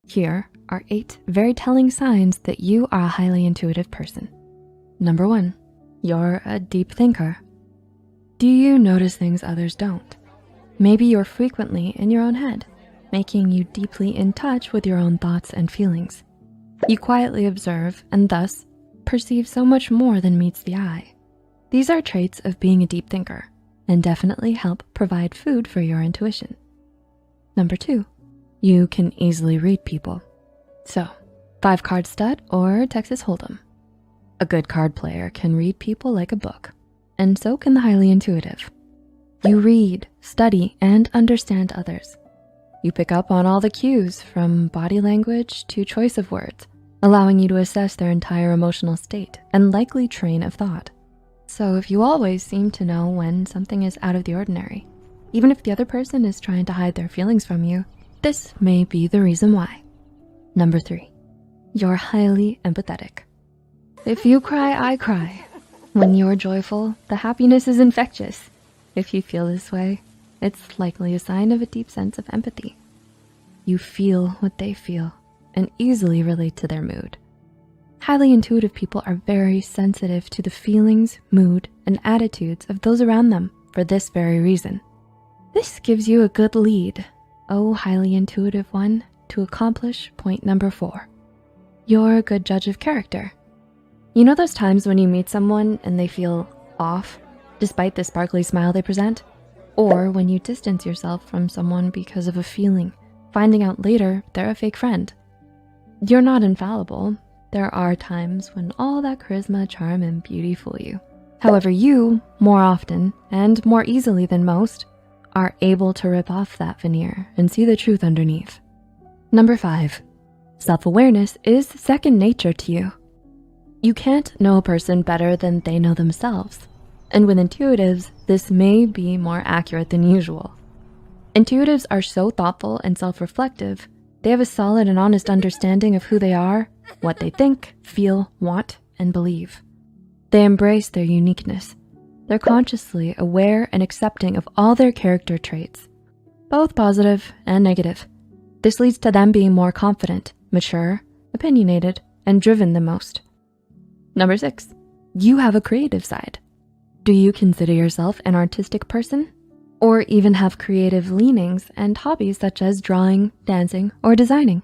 Here are 8 very telling signs that you are a highly intuitive person. Number 1, you're a deep thinker. Do you notice things others don't? Maybe you're frequently in your own head, making you deeply in touch with your own thoughts and feelings. You quietly observe and thus perceive so much more than meets the eye. These are traits of being a deep thinker and definitely help provide food for your intuition. Number 2, you can easily read people. So, 5-card stud or Texas Hold'em. A good card player can read people like a book, and so can the highly intuitive. You read, study, and understand others. You pick up on all the cues from body language to choice of words, allowing you to assess their entire emotional state and likely train of thought. So if you always seem to know when something is out of the ordinary, even if the other person is trying to hide their feelings from you, this may be the reason why. Number 3, you're highly empathetic. If you cry, I cry. When you're joyful, the happiness is infectious. If you feel this way, it's likely a sign of a deep sense of empathy. You feel what they feel and easily relate to their mood. Highly intuitive people are very sensitive to the feelings, mood, and attitudes of those around them for this very reason. This gives you a good lead, oh highly intuitive one, to accomplish point number 4. You're a good judge of character. You know those times when you meet someone and they feel off, despite the sparkly smile they present? Or when you distance yourself from someone because of a feeling, finding out later they're a fake friend. You're not infallible. There are times when all that charisma, charm, and beauty fool you. However, you, more often and more easily than most, are able to rip off that veneer and see the truth underneath. Number 5, self-awareness is second nature to you. You can't know a person better than they know themselves. And with intuitives, this may be more accurate than usual. Intuitives are so thoughtful and self-reflective, they have a solid and honest understanding of who they are, what they think, feel, want, and believe. They embrace their uniqueness. They're consciously aware and accepting of all their character traits, both positive and negative. This leads to them being more confident, mature, opinionated, and driven than most. Number 6, you have a creative side. Do you consider yourself an artistic person? Or even have creative leanings and hobbies such as drawing, dancing, or designing?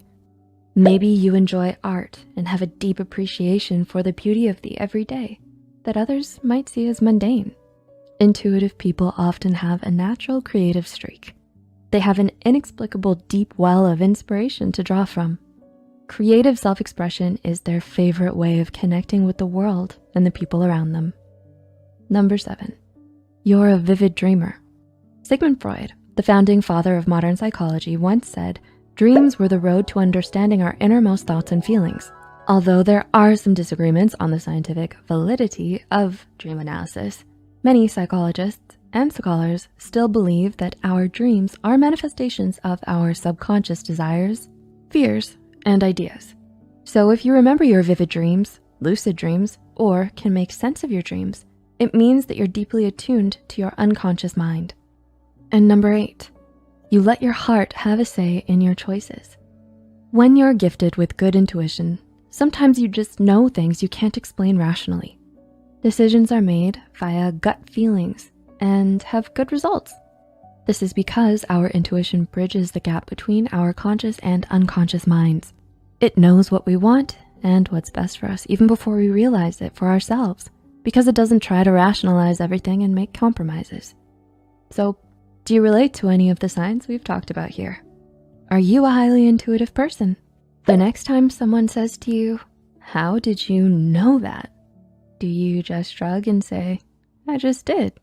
Maybe you enjoy art and have a deep appreciation for the beauty of the everyday that others might see as mundane. Intuitive people often have a natural creative streak. They have an inexplicable deep well of inspiration to draw from. Creative self-expression is their favorite way of connecting with the world and the people around them. Number 7, you're a vivid dreamer. Sigmund Freud, the founding father of modern psychology, once said, dreams were the road to understanding our innermost thoughts and feelings. Although there are some disagreements on the scientific validity of dream analysis, many psychologists and scholars still believe that our dreams are manifestations of our subconscious desires, fears, and ideas. So if you remember your vivid dreams, lucid dreams, or can make sense of your dreams, it means that you're deeply attuned to your unconscious mind. And number 8, you let your heart have a say in your choices. When you're gifted with good intuition, sometimes you just know things you can't explain rationally. Decisions are made via gut feelings and have good results. This is because our intuition bridges the gap between our conscious and unconscious minds. It knows what we want and what's best for us even before we realize it for ourselves, because it doesn't try to rationalize everything and make compromises. So, do you relate to any of the signs we've talked about here? Are you a highly intuitive person? The next time someone says to you, "How did you know that?" do you just shrug and say, "I just did"?